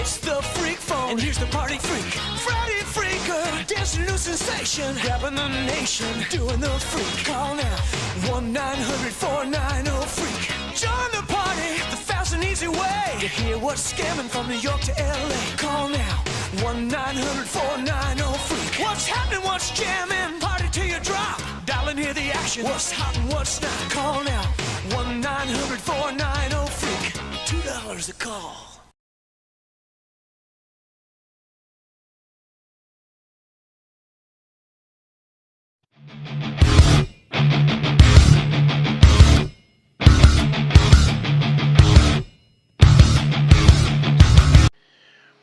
It's the freak phone, and here's the party freak. Friday Freaker, dancing new sensation, grabbing the nation, doing the freak. Call now, 1-900-490-FREAK. Join the party, the fast and easy way to hear what's scamming from New York to LA. Call now, 1-900-490-FREAK. What's happening, what's jamming, party till you drop. Dial and hear the action, what's hot and what's not. Call now, 1-900-490-FREAK. $2 a call.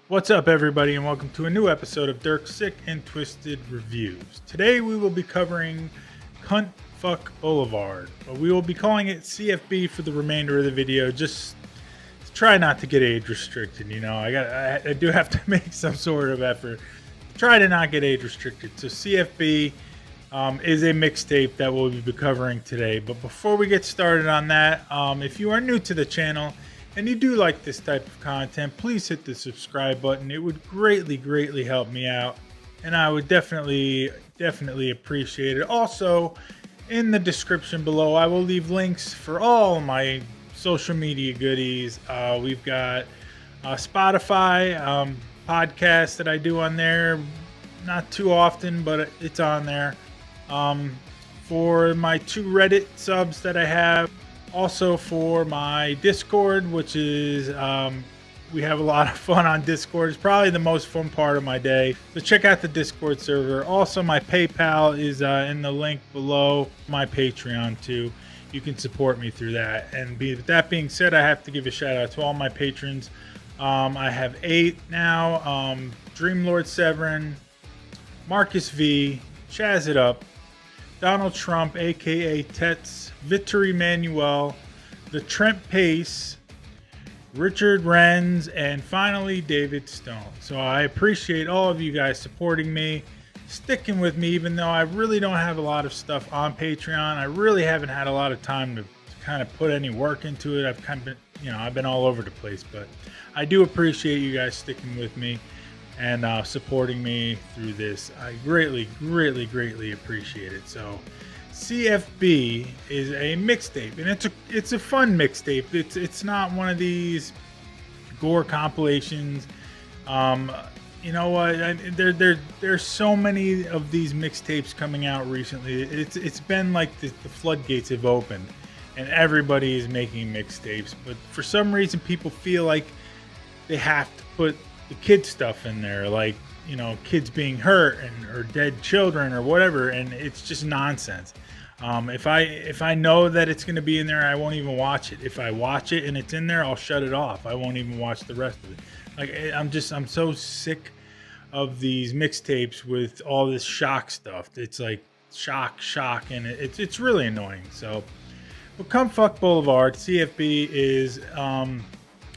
What's up, everybody, and welcome to a new episode of Dirk's Sick and Twisted Reviews. Today we will be covering Cunt Fuck Boulevard, but we will be calling it CFB for the remainder of the video. Just try not to get age restricted. You know, I do have to make some sort of effort to try to not get age restricted. So CFB is a mixtape that we'll be covering today. But before we get started on that, if you are new to the channel and you do like this type of content, please hit the subscribe button. It would greatly help me out, and I would definitely appreciate it. Also, in the description below, I will leave links for all my social media goodies. We've got Spotify podcast that I do on there, not too often, but it's on there. For my 2 Reddit subs that I have. Also for my Discord, which is, we have a lot of fun on Discord. It's probably the most fun part of my day. So check out the Discord server. Also, my PayPal is in the link below. My Patreon too. You can support me through that. And with that being said, I have to give a shout out to all my patrons. I have 8 now. Dreamlord Severin, Marcus V, Chaz It Up, Donald Trump, aka Tets, Victory Manuel, the Trent Pace, Richard Renz, and finally David Stone. So I appreciate all of you guys supporting me, sticking with me, even though I really don't have a lot of stuff on Patreon. I really haven't had a lot of time to kind of put any work into it. I've kind of been, I've been all over the place, but I do appreciate you guys sticking with me and supporting me through this. I greatly appreciate it. So CFB is a mixtape, and it's a fun mixtape. It's not one of these gore compilations. You know what? There's so many of these mixtapes coming out recently. It's been like the floodgates have opened, and everybody is making mixtapes. But for some reason, people feel like they have to put the kid stuff in there, like, kids being hurt or dead children or whatever, and it's just nonsense. If I know that it's going to be in there, I won't even watch it. If I watch it and it's in there, I'll shut it off. I won't even watch the rest of it. Like, I'm so sick of these mixtapes with all this shock stuff. It's like shock, and it's really annoying. So, but Come Fuck Boulevard, CFB is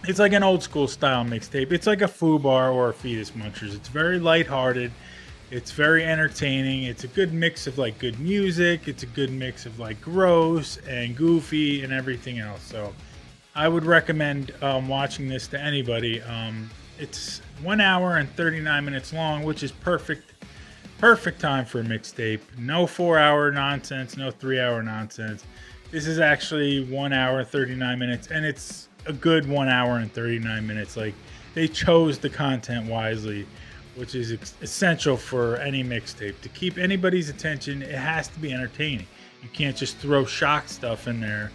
it's like an old school style mixtape. It's like a FUBAR or a Fetus Munchers. It's very lighthearted. It's very entertaining. It's a good mix of like good music. It's a good mix of like gross and goofy and everything else. So I would recommend watching this to anybody. It's 1 hour and 39 minutes long, which is perfect time for a mixtape. No 4-hour nonsense, no 3-hour nonsense. This is actually 1 hour and 39 minutes, and it's a good 1 hour and 39 minutes. Like, they chose the content wisely, which is essential for any mixtape. To keep anybody's attention, it has to be entertaining. You can't just throw shock stuff in there,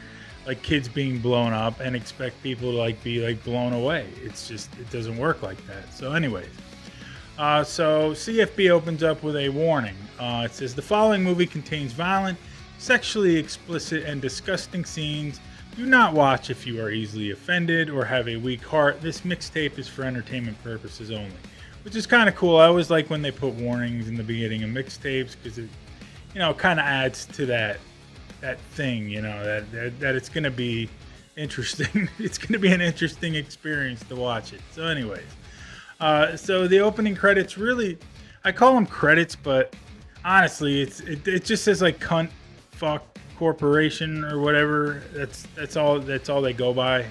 like kids being blown up, and expect people to be blown away. It's just, it doesn't work like that. So anyways, so CFB opens up with a warning. It says, the following movie contains violent, sexually explicit, and disgusting scenes. Do not watch if you are easily offended or have a weak heart. This mixtape is for entertainment purposes only, which is kind of cool. I always like when they put warnings in the beginning of mixtapes, because it, kind of adds to that thing, that it's going to be interesting. It's going to be an interesting experience to watch it. So anyways, so the opening credits, really, I call them credits, but honestly, it just says like Cunt Fuck Corporation or whatever. That's all they go by.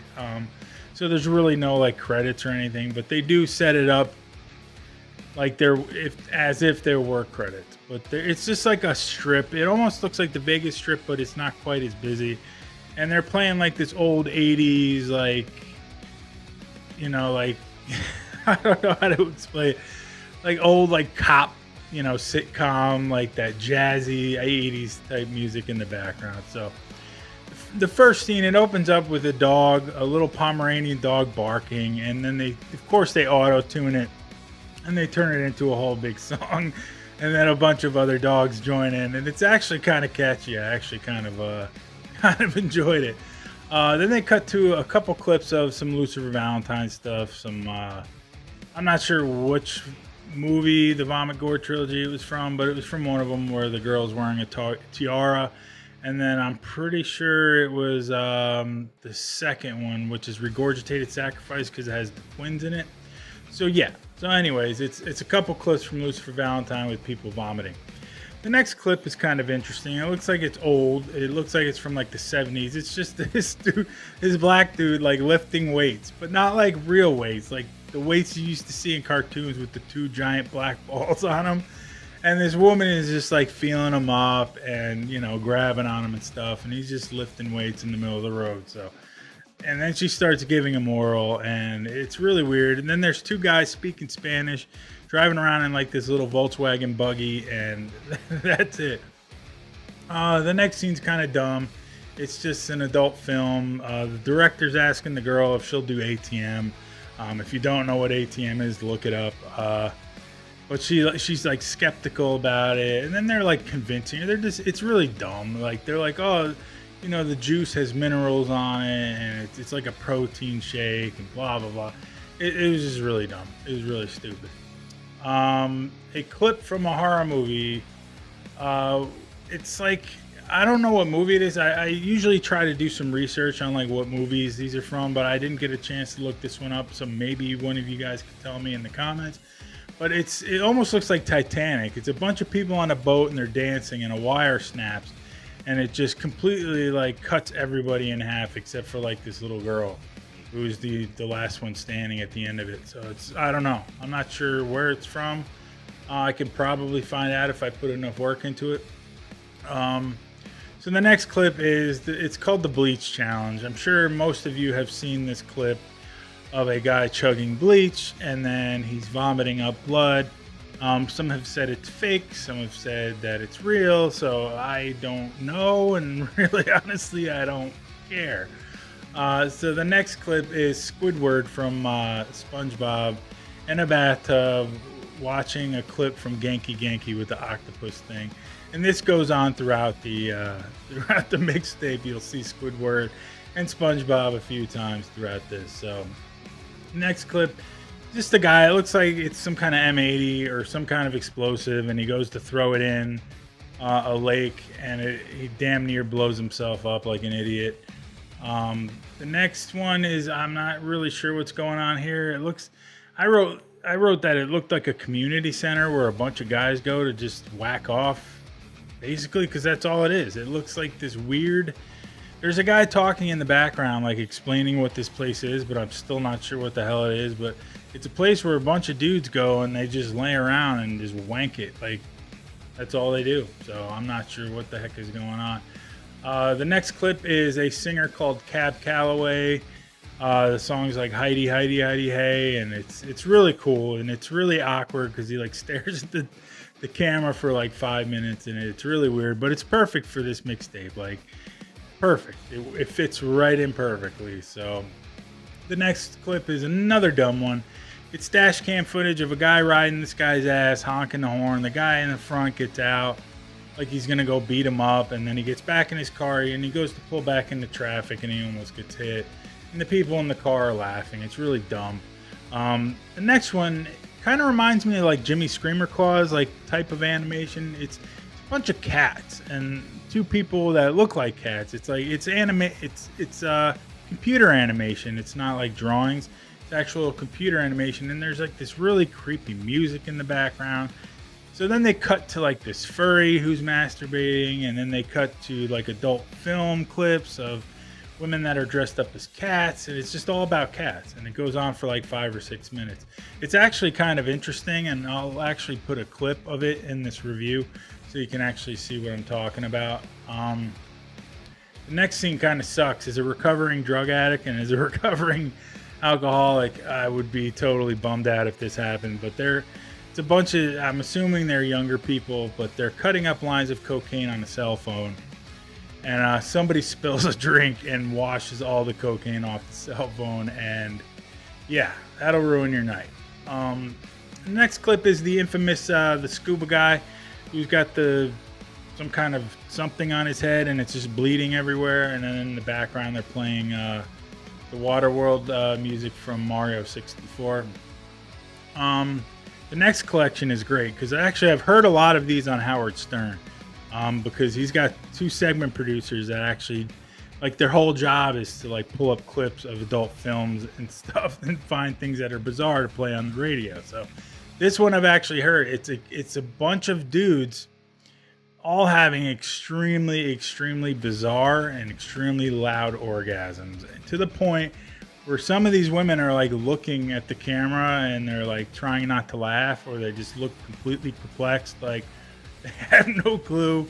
So So there's really no like credits or anything, but they do set it up like as if there were credits. But it's just like a strip. It almost looks like the Vegas Strip, but it's not quite as busy. And they're playing like this old 80s, like, you know, like I don't know how to explain it. Like old like cop, you know, sitcom, like that jazzy 80s type music in the background. So the first scene, it opens up with a dog, a little Pomeranian dog barking, and then of course they auto-tune it and they turn it into a whole big song, and then a bunch of other dogs join in, and it's actually kind of catchy. I actually kind of enjoyed it. Then they cut to a couple clips of some Lucifer Valentine stuff. Some I'm not sure which movie the Vomit Gore trilogy it was from, but it was from one of them where the girl's wearing a tiara. And then I'm pretty sure it was the second one, which is Regurgitated Sacrifice, because it has the twins in it. So yeah. So anyways, it's a couple clips from Lucifer Valentine with people vomiting. The next clip is kind of interesting. It looks like it's old. It looks like it's from like the 70s. It's just this dude, this black dude, like lifting weights, but not like real weights, like the weights you used to see in cartoons with the two giant black balls on them. And this woman is just like feeling him up and, you know, grabbing on him and stuff. And he's just lifting weights in the middle of the road. So, and then she starts giving him oral, and it's really weird. And then there's two guys speaking Spanish, driving around in like this little Volkswagen buggy, and that's it. The next scene's kind of dumb. It's just an adult film. The director's asking the girl if she'll do ATM. If you don't know what ATM is, look it up. But she's like skeptical about it, and then they're like convincing her. It's really dumb. Like they're like, oh, you know, the juice has minerals on it, and it's like a protein shake, and blah blah blah. It was just really dumb. It was really stupid. A clip from a horror movie. It's like, I don't know what movie it is. I usually try to do some research on like what movies these are from, but I didn't get a chance to look this one up. So maybe one of you guys could tell me in the comments. But it almost looks like Titanic. It's a bunch of people on a boat and they're dancing, and a wire snaps, and it just completely like cuts everybody in half except for like this little girl, who's the last one standing at the end of it. So I don't know. I'm not sure where it's from. I can probably find out if I put enough work into it. So the next clip is it's called the Bleach Challenge. I'm sure most of you have seen this clip of a guy chugging bleach, and then he's vomiting up blood. Some have said it's fake, some have said that it's real, so I don't know, and really honestly I don't care. So the next clip is Squidward from SpongeBob in a bathtub watching a clip from Genki Genki with the octopus thing. And this goes on throughout the mixtape. You'll see Squidward and SpongeBob a few times throughout this. So next clip, just a guy, it looks like it's some kind of M80 or some kind of explosive, and he goes to throw it in a lake, and he damn near blows himself up like an idiot. The next one is, I'm not really sure what's going on here. It looks, I wrote that it looked like a community center where a bunch of guys go to just whack off, basically, because that's all it is. It looks like this weird, there's a guy talking in the background, like explaining what this place is, but I'm still not sure what the hell it is. But it's a place where a bunch of dudes go and they just lay around and just wank it. Like, that's all they do. So I'm not sure what the heck is going on. The next clip is a singer called Cab Calloway. The song's like Heidi, Heidi, Heidi, hey, and it's really cool, and it's really awkward because he like stares at the camera for like 5 minutes, and it's really weird, but it's perfect for this mixtape. Like, perfect. It fits right in perfectly. So the next clip is another dumb one. It's dash cam footage of a guy riding this guy's ass, honking the horn. The guy in the front gets out like he's gonna go beat him up, and then he gets back in his car and he goes to pull back into traffic, and he almost gets hit, and the people in the car are laughing. It's really dumb. The next one kind of reminds me of like Jimmy Screamer Claws, like type of animation. It's a bunch of cats and two people that look like cats. It's like it's computer animation. It's not like drawings. It's actual computer animation, and there's like this really creepy music in the background. So then they cut to like this furry who's masturbating, and then they cut to like adult film clips of women that are dressed up as cats, and it's just all about cats, and it goes on for like 5 or 6 minutes. It's actually kind of interesting, and I'll actually put a clip of it in this review so you can actually see what I'm talking about. The next scene kind of sucks. As a recovering drug addict and as a recovering alcoholic, I would be totally bummed out if this happened, but it's a bunch of, I'm assuming they're younger people, but they're cutting up lines of cocaine on a cell phone. And somebody spills a drink and washes all the cocaine off the cell phone. And yeah, that'll ruin your night. The next clip is the infamous the scuba guy who's got some kind of something on his head and it's just bleeding everywhere. And then in the background, they're playing the Waterworld music from Mario 64. The next collection is great because I've heard a lot of these on Howard Stern. Because he's got 2 segment producers that actually, like, their whole job is to like pull up clips of adult films and stuff and find things that are bizarre to play on the radio. So this one I've actually heard. It's a bunch of dudes all having extremely bizarre and extremely loud orgasms, to the point where some of these women are like looking at the camera and they're like trying not to laugh, or they just look completely perplexed, like they have no clue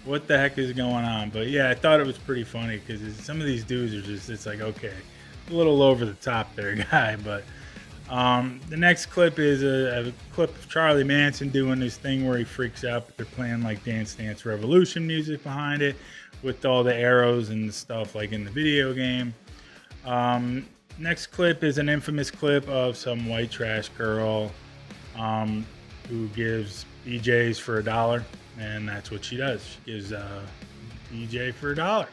what the heck is going on. But yeah, I thought it was pretty funny because some of these dudes are just, it's like, okay, a little over the top there, guy. But the next clip is a clip of Charlie Manson doing this thing where he freaks out, but they're playing like Dance Dance Revolution music behind it with all the arrows and the stuff like in the video game. Next clip is an infamous clip of some white trash girl who gives BJ's for $1, and that's what she does. She gives BJ for $1.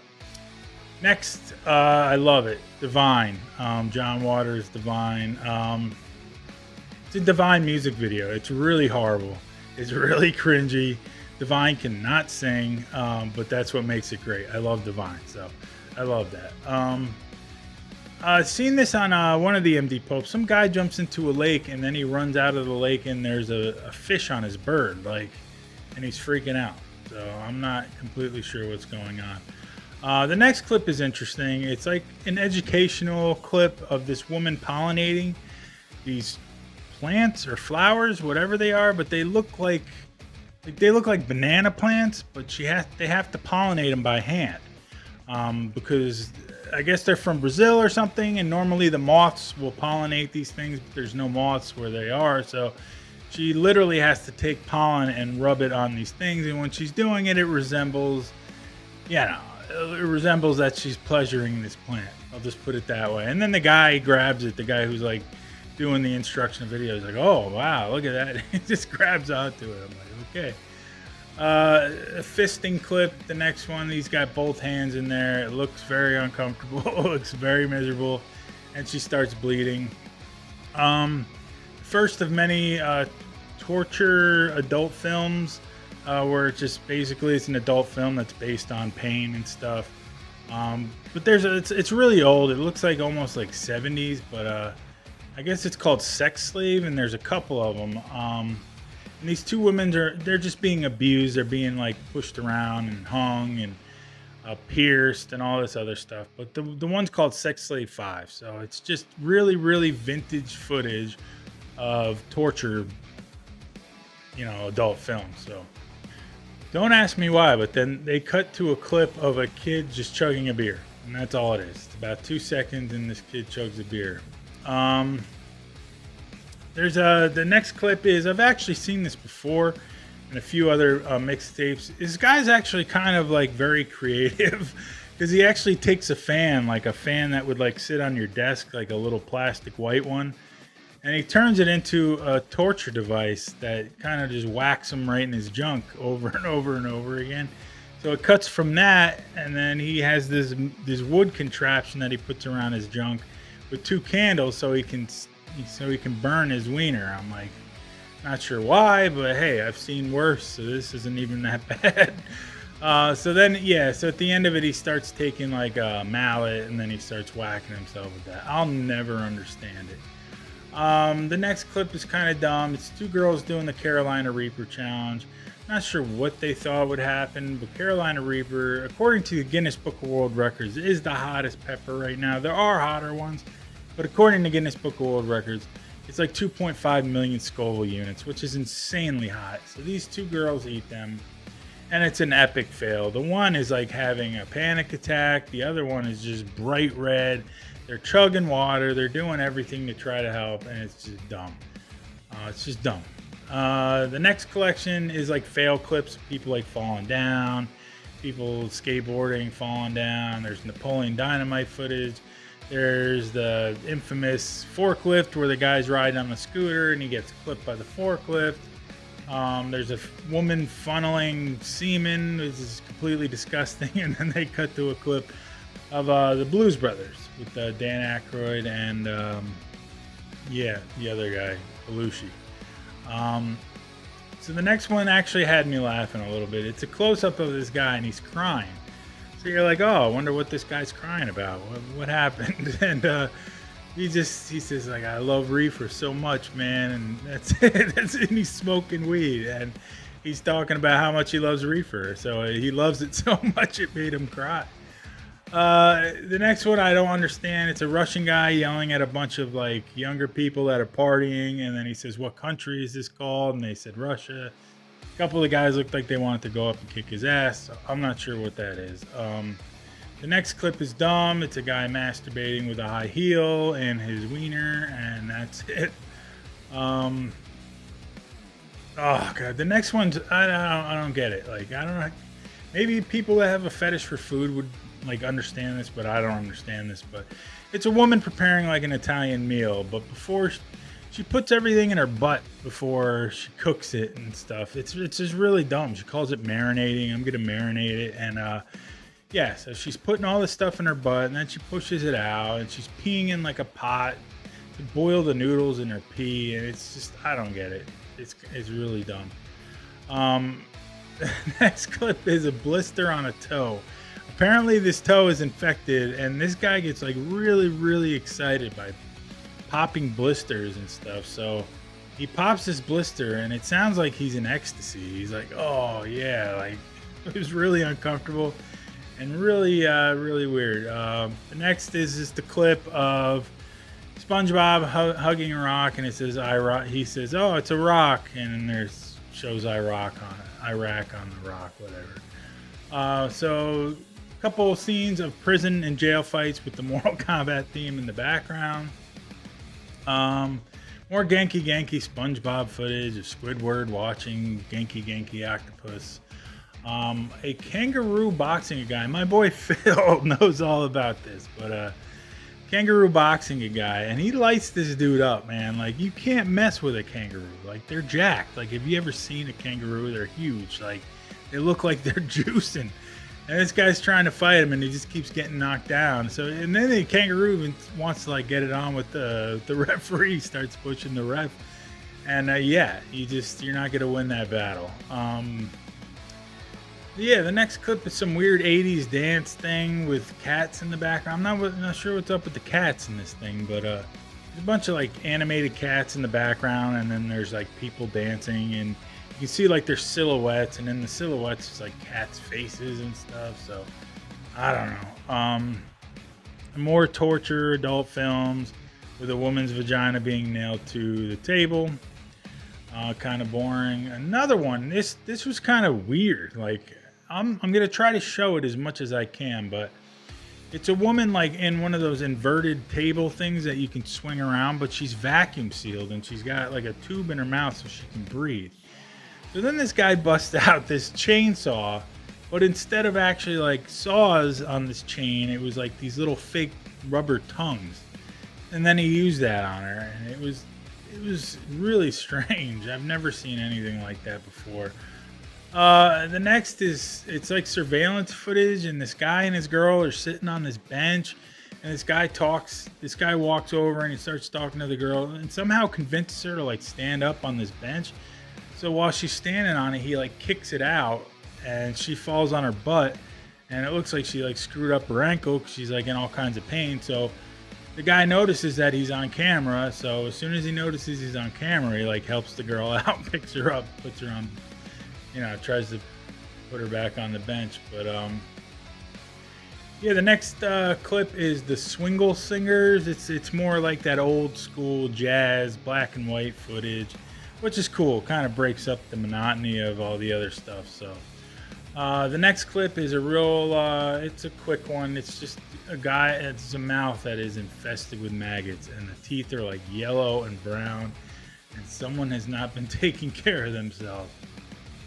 Next, I love it. Divine. John Waters' Divine. It's a Divine music video. It's really horrible. It's really cringy. Divine cannot sing, but that's what makes it great. I love Divine, so I love that. I've seen this on one of the MD Popes. Some guy jumps into a lake and then he runs out of the lake and there's a fish on his bird, like, and he's freaking out. So I'm not completely sure what's going on. The next clip is interesting. It's like an educational clip of this woman pollinating these plants or flowers, whatever they are, but they look like banana plants, but they have to pollinate them by hand because I guess they're from Brazil or something, and normally the moths will pollinate these things, but there's no moths where they are, so she literally has to take pollen and rub it on these things, and when she's doing it, it resembles that she's pleasuring this plant. I'll just put it that way. And then the guy grabs it, the guy who's like doing the instruction video is like, oh wow, look at that. He just grabs onto it. I'm like, okay. A fisting clip, the next one, he's got both hands in there. It looks very uncomfortable. It looks very miserable, and she starts bleeding. First of many torture adult films where it's just basically it's an adult film that's based on pain and stuff. But it's really old. It looks like almost like 70s, but I guess it's called Sex Slave, and there's a couple of them. And these 2 women they're just being abused. They're being like pushed around and hung and pierced and all this other stuff. But the one's called Sex Slave 5. So it's just really vintage footage of torture, adult films. So don't ask me why, but then they cut to a clip of a kid just chugging a beer, and that's all it is. It's about 2 seconds, and this kid chugs a beer. There's the next clip is, I've actually seen this before in a few other mixtapes. This guy's actually kind of like very creative because he actually takes a fan that would like sit on your desk, like a little plastic white one, and he turns it into a torture device that kind of just whacks him right in his junk over and over and over again. So it cuts from that, and then he has this wood contraption that he puts around his junk with 2 candles so he can burn his wiener. I'm like, not sure why, but hey, I've seen worse, so this isn't even that bad. So at the end of it, he starts taking like a mallet, and then he starts whacking himself with that. I'll never understand it. The next clip is kind of dumb. It's 2 girls doing the Carolina Reaper challenge. Not sure what they thought would happen, but Carolina Reaper, according to the Guinness Book of World Records, is the hottest pepper right now. There are hotter ones, but according to Guinness Book of World Records, it's like 2.5 million Scoville units, which is insanely hot. So these two girls eat them, and it's an epic fail. The one is like having a panic attack. The other one is just bright red. They're chugging water. They're doing everything to try to help, and it's just dumb. It's just dumb. The next collection is like fail clips of people like falling down, people skateboarding, falling down. There's Napoleon Dynamite footage. There's the infamous forklift where the guy's riding on the scooter and he gets clipped by the forklift. There's a woman funneling semen. This is completely disgusting. And then they cut to a clip of the Blues Brothers with Dan Aykroyd and the other guy, Belushi. So the next one actually had me laughing a little bit. It's a close-up of this guy and he's crying. So you're like, oh, I wonder what this guy's crying about. What happened? And he says like, I love reefer so much, man, and that's it. And he's smoking weed and he's talking about how much he loves reefer. So he loves it so much it made him cry. The next one I don't understand. It's a Russian guy yelling at a bunch of like younger people that are partying, and then he says, "What country is this called?" And they said Russia. A couple of guys looked like they wanted to go up and kick his ass. So I'm not sure what that is. The next clip is dumb. It's a guy masturbating with a high heel and his wiener, and that's it. Oh god, the next one's I don't get it. Like I don't know. Maybe people that have a fetish for food would like understand this, but I don't understand this. But it's a woman preparing like an Italian meal, but before she puts everything in her butt before she cooks it and stuff. It's just really dumb. She calls it marinating. I'm gonna marinate it, and yeah. So she's putting all this stuff in her butt, and then she pushes it out, and she's peeing in like a pot to boil the noodles in her pee, and it's just I don't get it. It's really dumb. The next clip is a blister on a toe. Apparently this toe is infected, and this guy gets like really excited by popping blisters and stuff. So he pops this blister and it sounds like he's in ecstasy. He's like, oh yeah, like it was really uncomfortable and really weird. The next is just the clip of SpongeBob hugging a rock, and it says he says, oh, it's a rock, and then there's shows Iraq on the rock, whatever. So a couple of scenes of prison and jail fights with the Mortal Kombat theme in the background. More Genki SpongeBob footage of Squidward watching Genki Octopus. A kangaroo boxing a guy. My boy Phil knows all about this, but kangaroo boxing a guy, and he lights this dude up, man. Like, you can't mess with a kangaroo. Like, they're jacked. Like, have you ever seen a kangaroo? They're huge. Like, they look like they're juicing. And this guy's trying to fight him, and he just keeps getting knocked down. So, and then the kangaroo wants to like get it on with the referee. Starts pushing the ref, and yeah, you're not gonna win that battle. Yeah, the next clip is some weird '80s dance thing with cats in the background. I'm not sure what's up with the cats in this thing, but there's a bunch of like animated cats in the background, and then there's like people dancing, and you can see like their silhouettes, and in the silhouettes it's like cats' faces and stuff. So I don't know. More torture adult films with a woman's vagina being nailed to the table. Kind of boring. Another one. This was kind of weird. Like I'm gonna try to show it as much as I can, but it's a woman like in one of those inverted table things that you can swing around, but she's vacuum sealed and she's got like a tube in her mouth so she can breathe. So then this guy busts out this chainsaw, but instead of actually like saws on this chain, it was like these little fake rubber tongues. And then he used that on her, and it was really strange. I've never seen anything like that before. The next is, it's like surveillance footage, and this guy and his girl are sitting on this bench, and this guy walks over and he starts talking to the girl and somehow convinces her to like stand up on this bench. So while she's standing on it, he like kicks it out, and she falls on her butt, and it looks like she like screwed up her ankle because she's like in all kinds of pain. So the guy notices that he's on camera, so as soon as he notices he's on camera, he like helps the girl out, picks her up, puts her on tries to put her back on the bench. But yeah, the next clip is the Swingle Singers. It's more like that old school jazz, black and white footage, which is cool. Kind of breaks up the monotony of all the other stuff. So the next clip is a real, it's a quick one. It's just a guy, it's a mouth that is infested with maggots, and the teeth are like yellow and brown, and someone has not been taking care of themselves.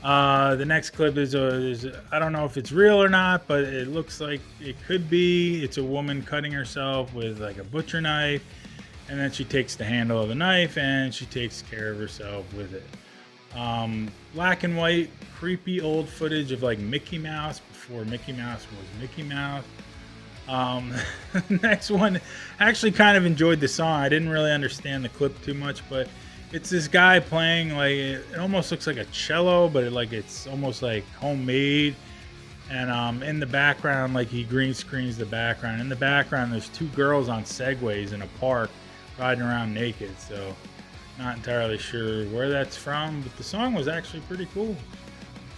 The next clip is I don't know if it's real or not, but it looks like it could be. It's a woman cutting herself with like a butcher knife, and then she takes the handle of the knife and she takes care of herself with it. Black and white, creepy old footage of like Mickey Mouse before Mickey Mouse was Mickey Mouse. Next one, I actually kind of enjoyed the song. I didn't really understand the clip too much, but it's this guy playing like it almost looks like a cello, but it's almost like homemade. And in the background, like he green screens the background. In the background, there's two girls on Segways in a park riding around naked. So not entirely sure where that's from, but the song was actually pretty cool.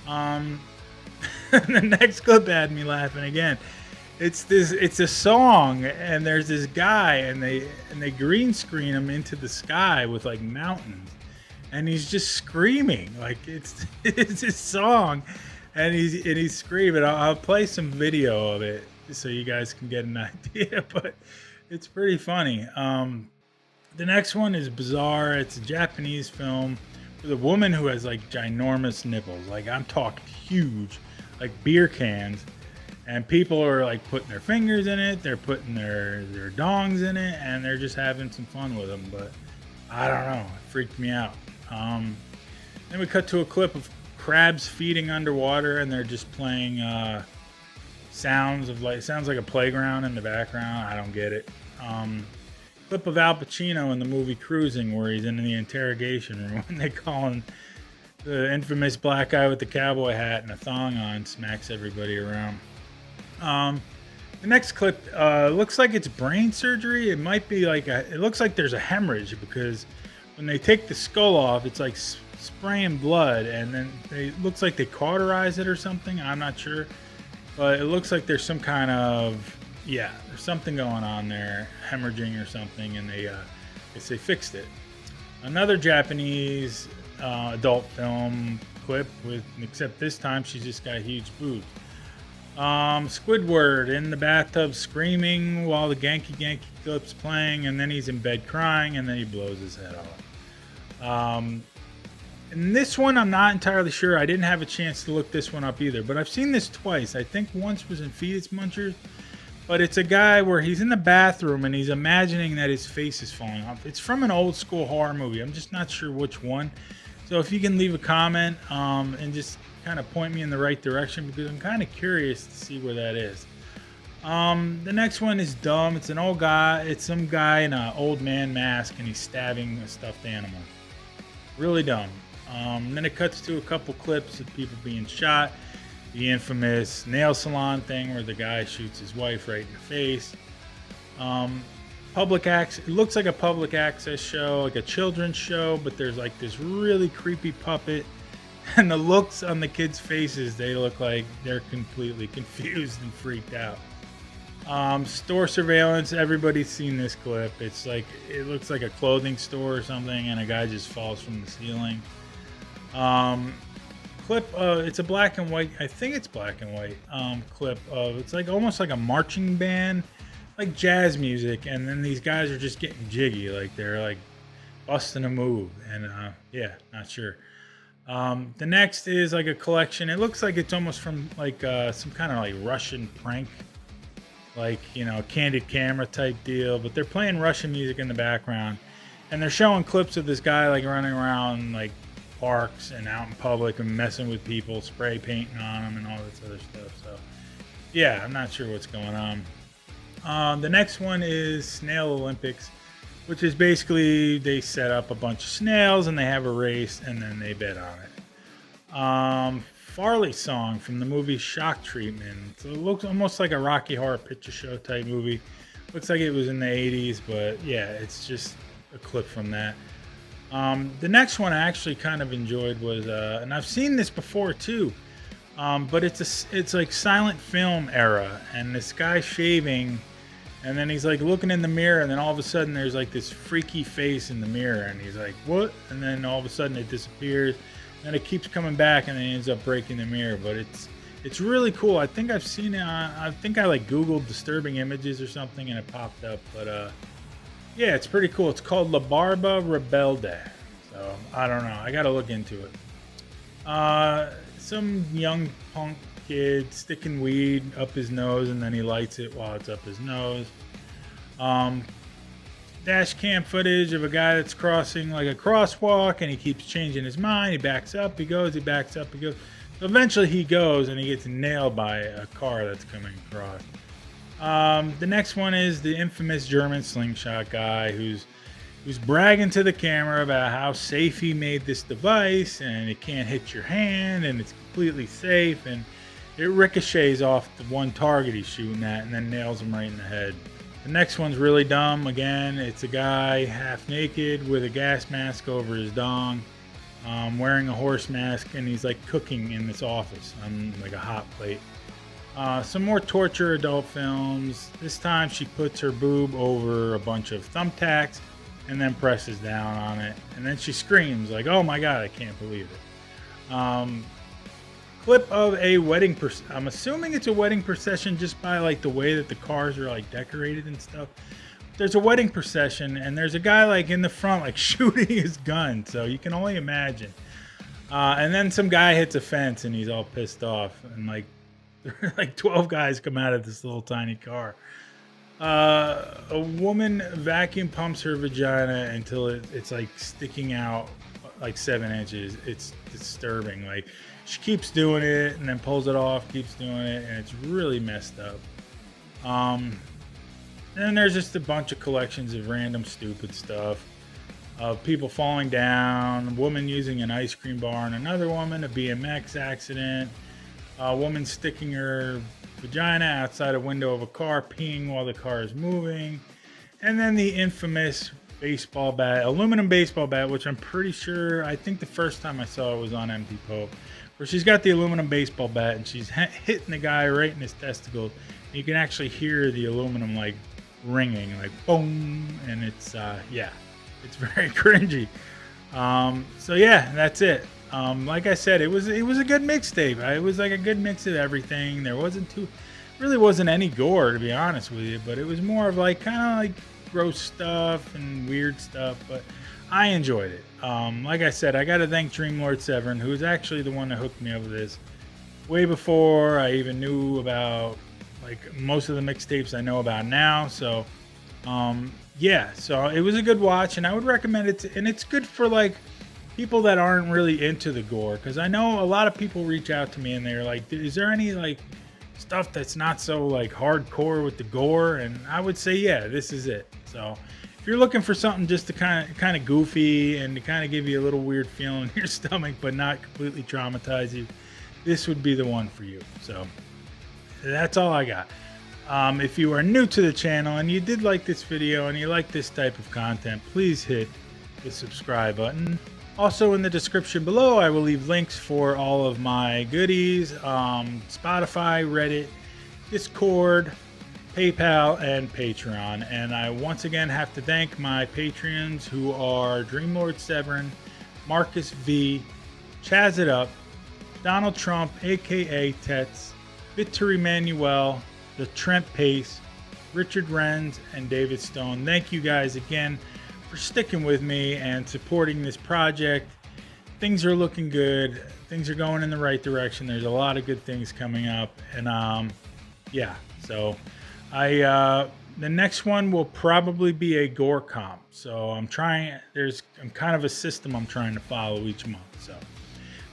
The next clip had me laughing again. It's a song, and there's this guy, and they green screen him into the sky with like mountains, and he's just screaming like it's his song, and he's screaming. I'll play some video of it so you guys can get an idea, but it's pretty funny. The next one is bizarre. It's a Japanese film with a woman who has like ginormous nipples, like I'm talking huge, like beer cans. And people are like putting their fingers in it, they're putting their dongs in it, and they're just having some fun with them. But I don't know, it freaked me out. Then we cut to a clip of crabs feeding underwater, and they're just playing sounds like a playground in the background. I don't get it. Clip of Al Pacino in the movie Cruising, where he's in the interrogation room and they call him the infamous black guy with the cowboy hat and a thong on, smacks everybody around. The next clip looks like it's brain surgery. It might be like it looks like there's a hemorrhage, because when they take the skull off, it's like spraying blood, and then it looks like they cauterize it or something. I'm not sure, but it looks like there's some kind of there's something going on there, hemorrhaging or something, and they guess they fixed it. Another Japanese adult film clip except this time she's just got huge boobs. Squidward in the bathtub screaming while the Genki clip's playing, and then he's in bed crying, and then he blows his head off. And this one I'm not entirely sure. I didn't have a chance to look this one up either, but I've seen this twice. I think once was in Fetus Munchers, but it's a guy where he's in the bathroom and he's imagining that his face is falling off. It's from an old school horror movie. I'm just not sure which one. So if you can leave a comment and just kind of point me in the right direction, because I'm kind of curious to see where that is. The next one is dumb. It's an old guy. It's some guy in an old man mask, and he's stabbing a stuffed animal. Really dumb. Then it cuts to a couple clips of people being shot. The infamous nail salon thing where the guy shoots his wife right in the face. It looks like a public access show, like a children's show, but there's like this really creepy puppet. And the looks on the kids' faces, they look like they're completely confused and freaked out. Store surveillance, everybody's seen this clip. It looks like a clothing store or something, and a guy just falls from the ceiling. It's a black and white, I think it's black and white clip of, it's like almost like a marching band, like jazz music, and then these guys are just getting jiggy, like they're like busting a move, and not sure. The next is like a collection. It looks like it's almost from like some kind of like Russian prank, like, candid camera type deal, but they're playing Russian music in the background, and they're showing clips of this guy like running around like parks and out in public and messing with people, spray painting on them and all this other stuff. So yeah, I'm not sure what's going on. The next one is Snail Olympics, which is basically they set up a bunch of snails and they have a race and then they bet on it. Farley song from the movie Shock Treatment. So it looks almost like a Rocky Horror Picture Show type movie. Looks like it was in the 80s, but yeah, it's just a clip from that. The next one I actually kind of enjoyed was, and I've seen this before too, but it's like silent film era, and this guy shaving, and then he's like looking in the mirror, and then all of a sudden there's like this freaky face in the mirror, and he's like, what? And then all of a sudden it disappears, and it keeps coming back, and then he ends up breaking the mirror. But it's really cool. I think I've seen it. I think I like Googled disturbing images or something, and it popped up. But yeah, it's pretty cool. It's called La Barba Rebelde. So I don't know. I got to look into it. Some young punk kid sticking weed up his nose, and then he lights it while it's up his nose. Dash cam footage of a guy that's crossing like a crosswalk, and he keeps changing his mind. He backs up, he goes, he backs up, he goes. So eventually he goes, and he gets nailed by a car that's coming across. The next one is the infamous German slingshot guy who's bragging to the camera about how safe he made this device, and it can't hit your hand, and it's completely safe, and it ricochets off the one target he's shooting at and then nails him right in the head. The next one's really dumb. Again, it's a guy half naked with a gas mask over his dong, wearing a horse mask, and he's like cooking in this office on like a hot plate. Some more torture adult films. This time she puts her boob over a bunch of thumbtacks and then presses down on it, and then she screams like, oh my god, I can't believe it. Clip of a wedding I'm assuming it's a wedding procession just by like the way that the cars are like decorated and stuff. There's a wedding procession, and there's a guy like in the front like shooting his gun, so you can only imagine. And then some guy hits a fence, and he's all pissed off, and like 12 guys come out of this little tiny car. A woman vacuum pumps her vagina until it's like sticking out like 7 inches. It's disturbing. Like, she keeps doing it and then pulls it off, keeps doing it, and it's really messed up. And there's just a bunch of collections of random stupid stuff. Of people falling down, a woman using an ice cream bar on another woman, a BMX accident, a woman sticking her vagina outside a window of a car, peeing while the car is moving, and then the infamous baseball bat, aluminum baseball bat, which I'm pretty sure, I think the first time I saw it was on MD Pope, where she's got the aluminum baseball bat and she's hitting the guy right in his testicles. You can actually hear the aluminum like ringing, like boom, and it's yeah, it's very cringy. So yeah, that's it. Like I said, it was a good mixtape. It was like a good mix of everything. There really wasn't any gore, to be honest with you, but it was more of like kind of like gross stuff and weird stuff, but I enjoyed it. Like I said, I got to thank Dreamlord Severin, who was actually the one that hooked me up with this way before I even knew about like most of the mixtapes I know about now. So yeah, so it was a good watch, and I would recommend it and it's good for like people that aren't really into the gore, because I know a lot of people reach out to me and they're like, is there any like stuff that's not so like hardcore with the gore? And I would say, yeah, this is it. So if you're looking for something just to kind of goofy and to kind of give you a little weird feeling in your stomach but not completely traumatize you, this would be the one for you. So that's all I got. If you are new to the channel and you did like this video and you like this type of content, please hit the subscribe button. Also in the description below, I will leave links for all of my goodies, Spotify, Reddit, Discord, PayPal, and Patreon. And I once again have to thank my Patreons, who are Dreamlord Severin, Marcus V, Chaz It Up, Donald Trump, aka Tets, Victor Emmanuel, The Trent Pace, Richard Renz, and David Stone. Thank you guys again for sticking with me and supporting this project. Things are looking good. Things are going in the right direction. There's a lot of good things coming up, and yeah. So the next one will probably be a gore comp. So I'm kind of a system I'm trying to follow each month. So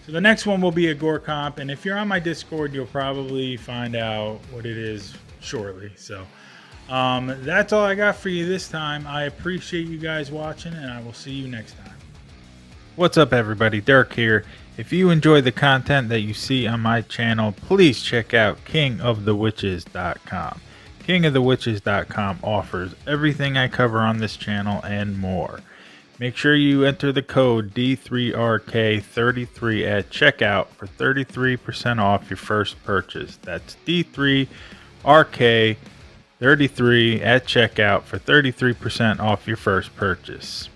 the next one will be a gore comp, and if you're on my Discord, you'll probably find out what it is shortly. So that's all I got for you this time. I appreciate you guys watching, and I will see you next time. What's up, everybody? Dirk here. If you enjoy the content that you see on my channel, please check out kingofthewitches.com. kingofthewitches.com offers everything I cover on this channel and more. Make sure you enter the code D3RK33 at checkout for 33% off your first purchase. That's D3RK33 at checkout for 33% off your first purchase.